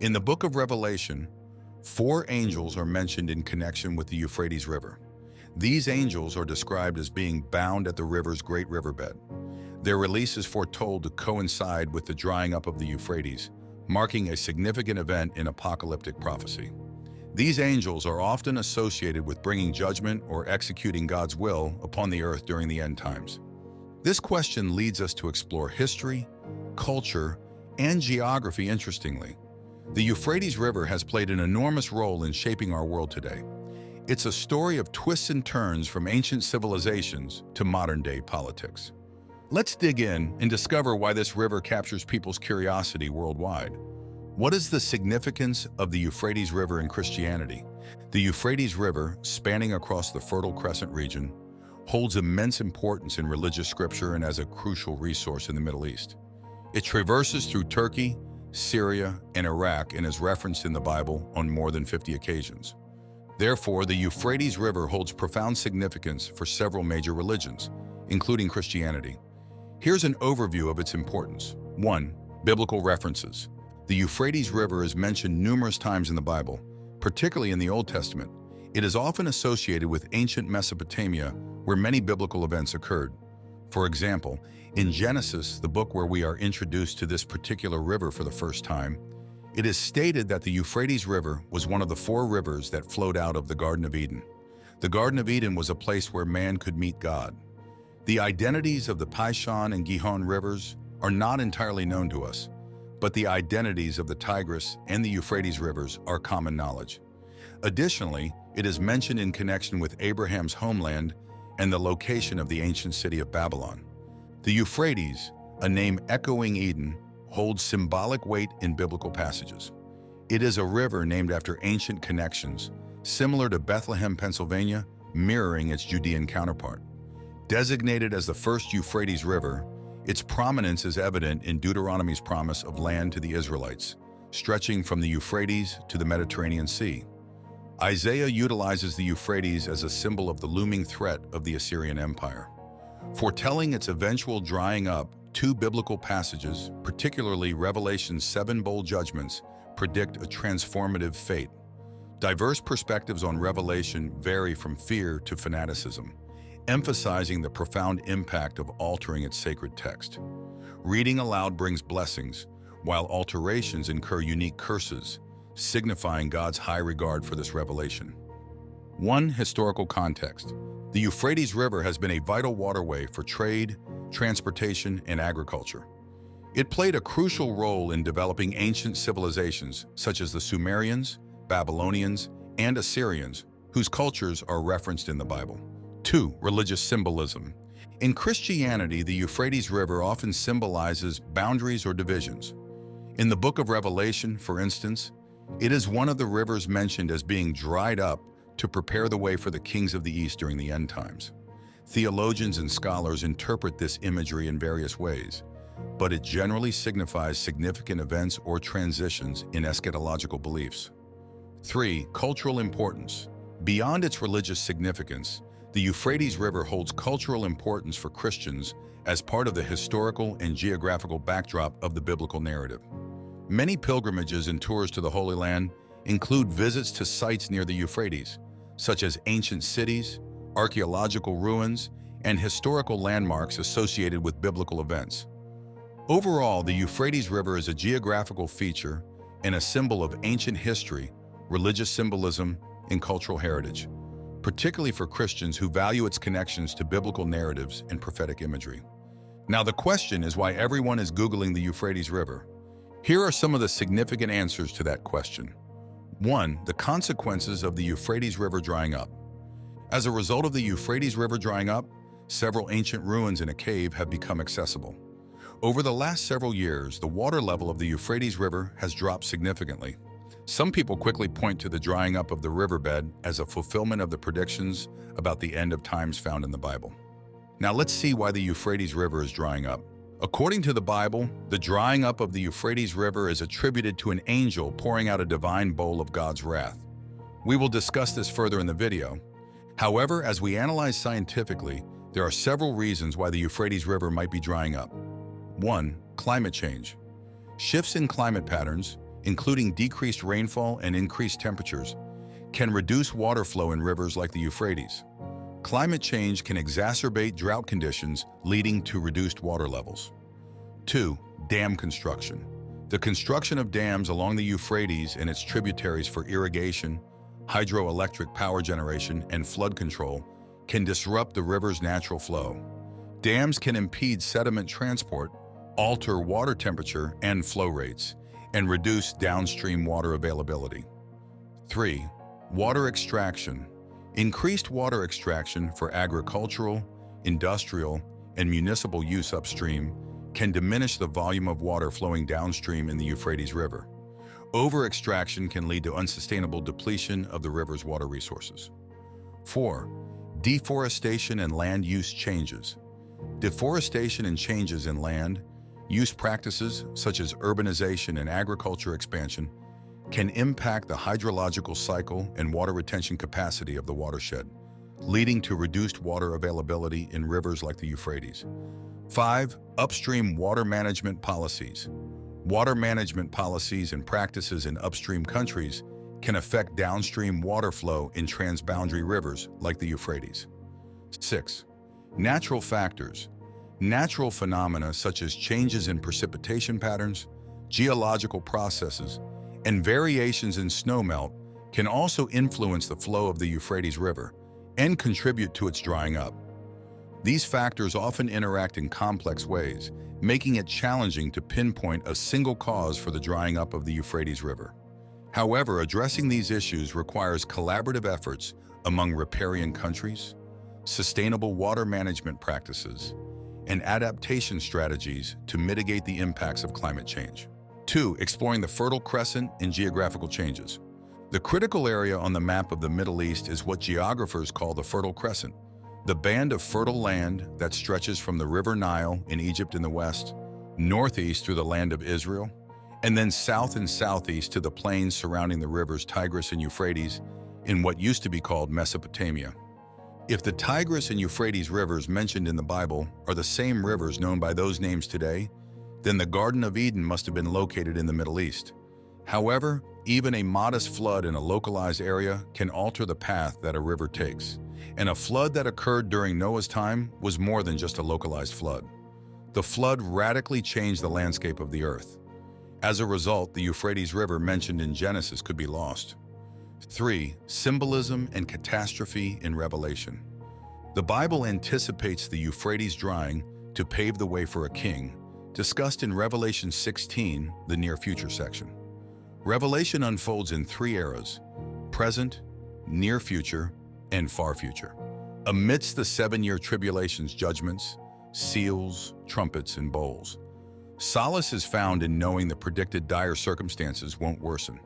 In the book of Revelation, 4 angels are mentioned in connection with the Euphrates River. These angels are described as being bound at the river's great riverbed. Their release is foretold to coincide with the drying up of the Euphrates, marking a significant event in apocalyptic prophecy. These angels are often associated with bringing judgment or executing God's will upon the earth during the end times. This question leads us to explore history, culture, and geography interestingly. The Euphrates River has played an enormous role in shaping our world today. It's a story of twists and turns from ancient civilizations to modern-day politics. Let's dig in and discover why this river captures people's curiosity worldwide. What is the significance of the Euphrates River in Christianity? The Euphrates River, spanning across the Fertile Crescent region, holds immense importance in religious scripture and as a crucial resource in the Middle East. It traverses through Turkey, Syria, and Iraq and is referenced in the Bible on more than 50 occasions. Therefore, the Euphrates River holds profound significance for several major religions, including Christianity. Here's an overview of its importance. 1. Biblical references. The Euphrates River is mentioned numerous times in the Bible, particularly in the Old Testament. It is often associated with ancient Mesopotamia, where many biblical events occurred. For example, in Genesis, the book where we are introduced to this particular river for the first time, it is stated that the Euphrates River was one of the 4 rivers that flowed out of the Garden of Eden. The Garden of Eden was a place where man could meet God. The identities of the Pishon and Gihon rivers are not entirely known to us, but the identities of the Tigris and the Euphrates rivers are common knowledge. Additionally, it is mentioned in connection with Abraham's homeland and the location of the ancient city of Babylon. The Euphrates, a name echoing Eden, holds symbolic weight in biblical passages. It is a river named after ancient connections, similar to Bethlehem, Pennsylvania, mirroring its Judean counterpart. Designated as the first Euphrates River, its prominence is evident in Deuteronomy's promise of land to the Israelites, stretching from the Euphrates to the Mediterranean Sea. Isaiah utilizes the Euphrates as a symbol of the looming threat of the Assyrian Empire. Foretelling its eventual drying up, 2 biblical passages, particularly Revelation's 7 bold judgments, predict a transformative fate. Diverse perspectives on Revelation vary from fear to fanaticism, emphasizing the profound impact of altering its sacred text. Reading aloud brings blessings, while alterations incur unique curses, signifying God's high regard for this revelation. 1. Historical context. The Euphrates River has been a vital waterway for trade, transportation, and agriculture. It played a crucial role in developing ancient civilizations such as the Sumerians, Babylonians, and Assyrians, whose cultures are referenced in the Bible. 2. Religious symbolism. In Christianity, the Euphrates River often symbolizes boundaries or divisions. In the book of Revelation, for instance, it is one of the rivers mentioned as being dried up to prepare the way for the kings of the East during the end times. Theologians and scholars interpret this imagery in various ways, but it generally signifies significant events or transitions in eschatological beliefs. 3. Cultural importance. Beyond its religious significance, the Euphrates River holds cultural importance for Christians as part of the historical and geographical backdrop of the biblical narrative. Many pilgrimages and tours to the Holy Land include visits to sites near the Euphrates, such as ancient cities, archaeological ruins, and historical landmarks associated with biblical events. Overall, the Euphrates River is a geographical feature and a symbol of ancient history, religious symbolism, and cultural heritage, particularly for Christians who value its connections to biblical narratives and prophetic imagery. Now, the question is why everyone is Googling the Euphrates River. Here are some of the significant answers to that question. 1. The consequences of the Euphrates River drying up. As a result of the Euphrates River drying up, several ancient ruins in a cave have become accessible. Over the last several years, the water level of the Euphrates River has dropped significantly. Some people quickly point to the drying up of the riverbed as a fulfillment of the predictions about the end of times found in the Bible. Now let's see why the Euphrates River is drying up. According to the Bible, the drying up of the Euphrates River is attributed to an angel pouring out a divine bowl of God's wrath. We will discuss this further in the video. However, as we analyze scientifically, there are several reasons why the Euphrates River might be drying up. 1. Climate change. Shifts in climate patterns, including decreased rainfall and increased temperatures, can reduce water flow in rivers like the Euphrates. Climate change can exacerbate drought conditions, leading to reduced water levels. 2. Dam construction. The construction of dams along the Euphrates and its tributaries for irrigation, hydroelectric power generation, and flood control can disrupt the river's natural flow. Dams can impede sediment transport, alter water temperature and flow rates, and reduce downstream water availability. 3. Water extraction. Increased water extraction for agricultural, industrial, and municipal use upstream can diminish the volume of water flowing downstream in the Euphrates River. Over-extraction can lead to unsustainable depletion of the river's water resources. 4. Deforestation and land use changes. Deforestation and changes in land use practices such as urbanization and agriculture expansion can impact the hydrological cycle and water retention capacity of the watershed, leading to reduced water availability in rivers like the Euphrates. 5. Upstream water management policies. Water management policies and practices in upstream countries can affect downstream water flow in transboundary rivers like the Euphrates. 6. Natural factors. Natural phenomena such as changes in precipitation patterns, geological processes, and variations in snowmelt can also influence the flow of the Euphrates River and contribute to its drying up. These factors often interact in complex ways, making it challenging to pinpoint a single cause for the drying up of the Euphrates River. However, addressing these issues requires collaborative efforts among riparian countries, sustainable water management practices, and adaptation strategies to mitigate the impacts of climate change. 2. Exploring the Fertile Crescent and geographical changes. The critical area on the map of the Middle East is what geographers call the Fertile Crescent, the band of fertile land that stretches from the River Nile in Egypt in the west, northeast through the land of Israel, and then south and southeast to the plains surrounding the rivers Tigris and Euphrates in what used to be called Mesopotamia. If the Tigris and Euphrates rivers mentioned in the Bible are the same rivers known by those names today, then the Garden of Eden must have been located in the Middle East. However, even a modest flood in a localized area can alter the path that a river takes, and a flood that occurred during Noah's time was more than just a localized flood. The flood radically changed the landscape of the earth. As a result, the Euphrates River mentioned in Genesis could be lost. 3. Symbolism and catastrophe in Revelation. The Bible anticipates the Euphrates drying to pave the way for a king, discussed in Revelation 16, the near future section. Revelation unfolds in 3 eras: present, near future, and far future. Amidst the 7-year tribulation's judgments, seals, trumpets, and bowls, solace is found in knowing the predicted dire circumstances won't worsen.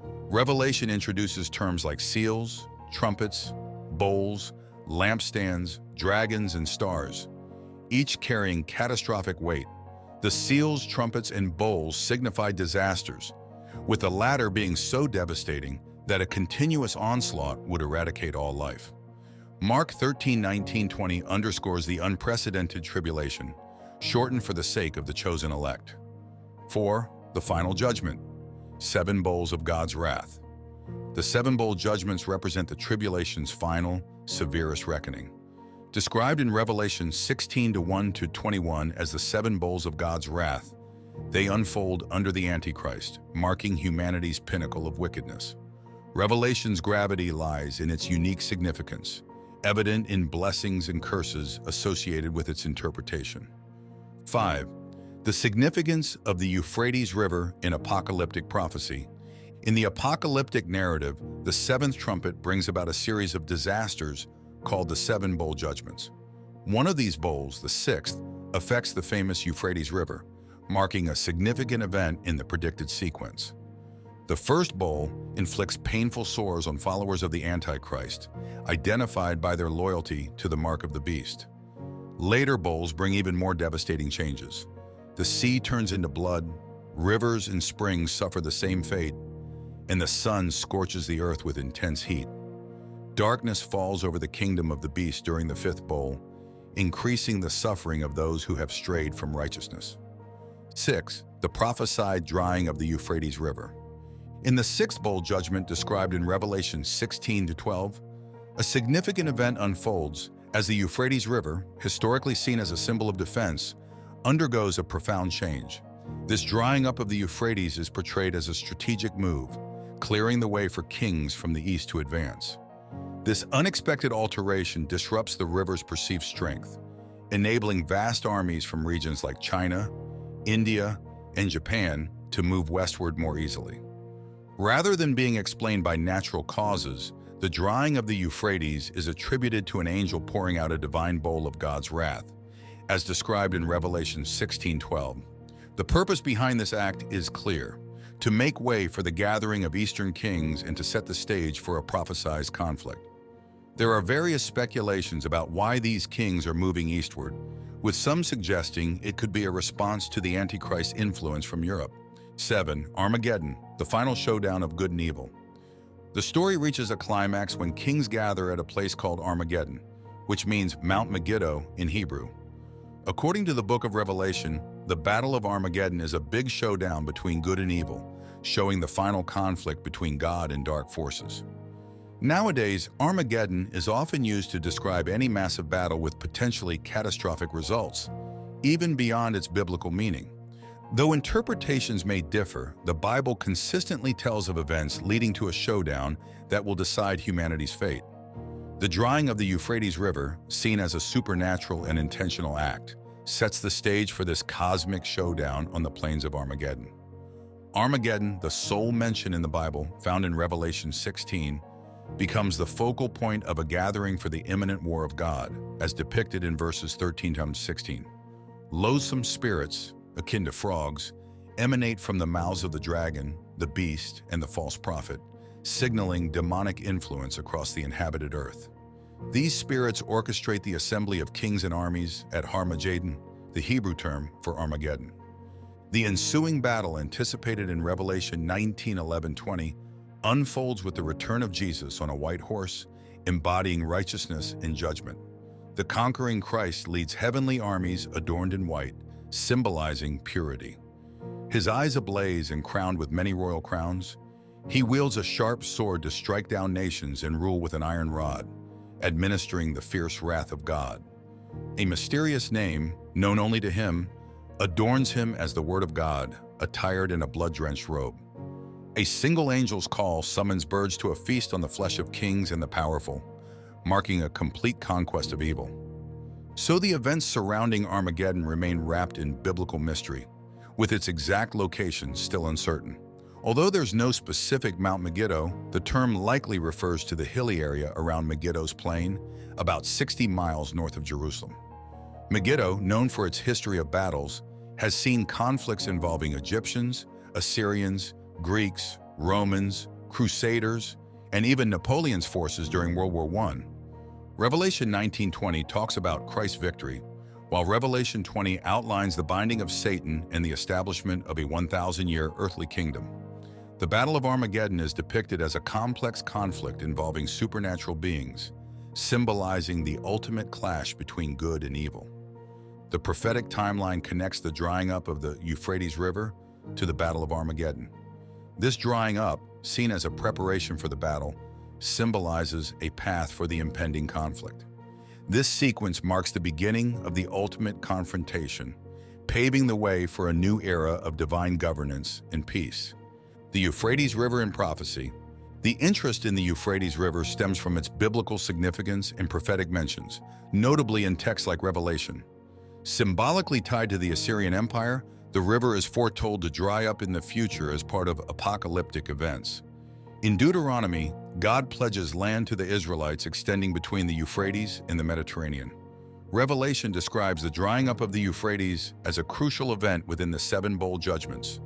Revelation introduces terms like seals, trumpets, bowls, lampstands, dragons, and stars, each carrying catastrophic weight. The seals, trumpets, and bowls signify disasters, with the latter being so devastating that a continuous onslaught would eradicate all life. Mark 13:19-20 underscores the unprecedented tribulation, shortened for the sake of the chosen elect. 4. The final judgment. 7 bowls of God's wrath. The 7 bowl judgments represent the tribulation's final, severest reckoning. Described in Revelation 16:1-21 as the 7 bowls of God's wrath, they unfold under the Antichrist, marking humanity's pinnacle of wickedness. Revelation's gravity lies in its unique significance, evident in blessings and curses associated with its interpretation. 5. The significance of the Euphrates River in apocalyptic prophecy. In the apocalyptic narrative, the 7th trumpet brings about a series of disasters called the 7 bowl judgments. One of these bowls, the 6th, affects the famous Euphrates River, marking a significant event in the predicted sequence. The first bowl inflicts painful sores on followers of the Antichrist, identified by their loyalty to the mark of the beast. Later bowls bring even more devastating changes. The sea turns into blood, rivers and springs suffer the same fate, and the sun scorches the earth with intense heat. Darkness falls over the kingdom of the beast during the 5th bowl, increasing the suffering of those who have strayed from righteousness. 6. The prophesied drying of the Euphrates River. In the sixth bowl judgment described in Revelation 16-12, a significant event unfolds as the Euphrates River, historically seen as a symbol of defense, undergoes a profound change. This drying up of the Euphrates is portrayed as a strategic move, clearing the way for kings from the east to advance. This unexpected alteration disrupts the river's perceived strength, enabling vast armies from regions like China, India, and Japan to move westward more easily. Rather than being explained by natural causes, the drying of the Euphrates is attributed to an angel pouring out a divine bowl of God's wrath, as described in Revelation 16:12. The purpose behind this act is clear: to make way for the gathering of eastern kings and to set the stage for a prophesied conflict. There are various speculations about why these kings are moving eastward, with some suggesting it could be a response to the Antichrist influence from Europe. 7. Armageddon, the final showdown of good and evil. The story reaches a climax when kings gather at a place called Armageddon, which means Mount Megiddo in Hebrew. According to the book of Revelation, the Battle of Armageddon is a big showdown between good and evil, showing the final conflict between God and dark forces. Nowadays, Armageddon is often used to describe any massive battle with potentially catastrophic results, even beyond its biblical meaning. Though interpretations may differ, the Bible consistently tells of events leading to a showdown that will decide humanity's fate. The drying of the Euphrates River, seen as a supernatural and intentional act, sets the stage for this cosmic showdown on the plains of Armageddon. Armageddon, the sole mention in the Bible, found in Revelation 16, becomes the focal point of a gathering for the imminent war of God, as depicted in verses 13-16. Loathsome spirits, akin to frogs, emanate from the mouths of the dragon, the beast, and the false prophet, signaling demonic influence across the inhabited earth. These spirits orchestrate the assembly of kings and armies at Harmageddon, the Hebrew term for Armageddon. The ensuing battle, anticipated in Revelation 19:11-20, unfolds with the return of Jesus on a white horse, embodying righteousness and judgment. The conquering Christ leads heavenly armies adorned in white, symbolizing purity. His eyes ablaze and crowned with many royal crowns, he wields a sharp sword to strike down nations and rule with an iron rod, administering the fierce wrath of God. A mysterious name, known only to him, adorns him as the Word of God, attired in a blood-drenched robe. A single angel's call summons birds to a feast on the flesh of kings and the powerful, marking a complete conquest of evil. So the events surrounding Armageddon remain wrapped in biblical mystery, with its exact location still uncertain. Although there's no specific Mount Megiddo, the term likely refers to the hilly area around Megiddo's plain, about 60 miles north of Jerusalem. Megiddo, known for its history of battles, has seen conflicts involving Egyptians, Assyrians, Greeks, Romans, Crusaders, and even Napoleon's forces during World War I. Revelation 19:20 talks about Christ's victory, while Revelation 20 outlines the binding of Satan and the establishment of a 1,000-year earthly kingdom. The Battle of Armageddon is depicted as a complex conflict involving supernatural beings, symbolizing the ultimate clash between good and evil. The prophetic timeline connects the drying up of the Euphrates River to the Battle of Armageddon. This drying up, seen as a preparation for the battle, symbolizes a path for the impending conflict. This sequence marks the beginning of the ultimate confrontation, paving the way for a new era of divine governance and peace. The Euphrates River in prophecy. The interest in the Euphrates River stems from its biblical significance and prophetic mentions, notably in texts like Revelation. Symbolically tied to the Assyrian Empire, the river is foretold to dry up in the future as part of apocalyptic events. In Deuteronomy, God pledges land to the Israelites extending between the Euphrates and the Mediterranean. Revelation describes the drying up of the Euphrates as a crucial event within the 7 bowl judgments,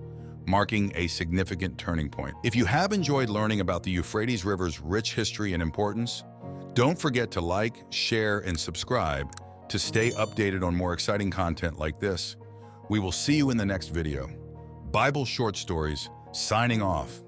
marking a significant turning point. If you have enjoyed learning about the Euphrates River's rich history and importance, don't forget to like, share, and subscribe to stay updated on more exciting content like this. We will see you in the next video. Bible Short Stories, signing off.